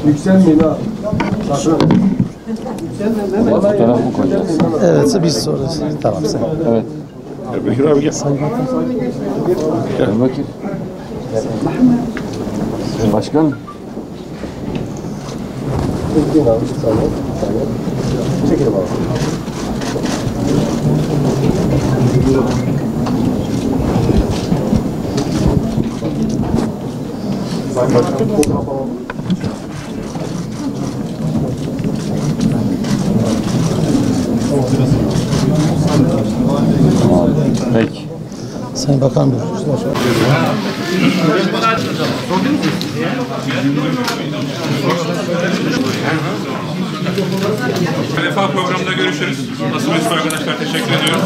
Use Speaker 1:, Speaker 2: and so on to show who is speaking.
Speaker 1: Yükselmeyin ha.
Speaker 2: Fotoğraf mı koyacağız?
Speaker 3: Evet, biz sonrası. Tamam sen.
Speaker 2: Evet.
Speaker 4: Bekir abi gel.
Speaker 2: Gel bakayım. Başkan.
Speaker 1: Çekin abi bir saniye. Çekelim abi.
Speaker 2: Peki.
Speaker 3: Sayın Bakan Bey.
Speaker 4: Vefa programında görüşürüz. Nasıl arkadaşlar, teşekkür ediyorum.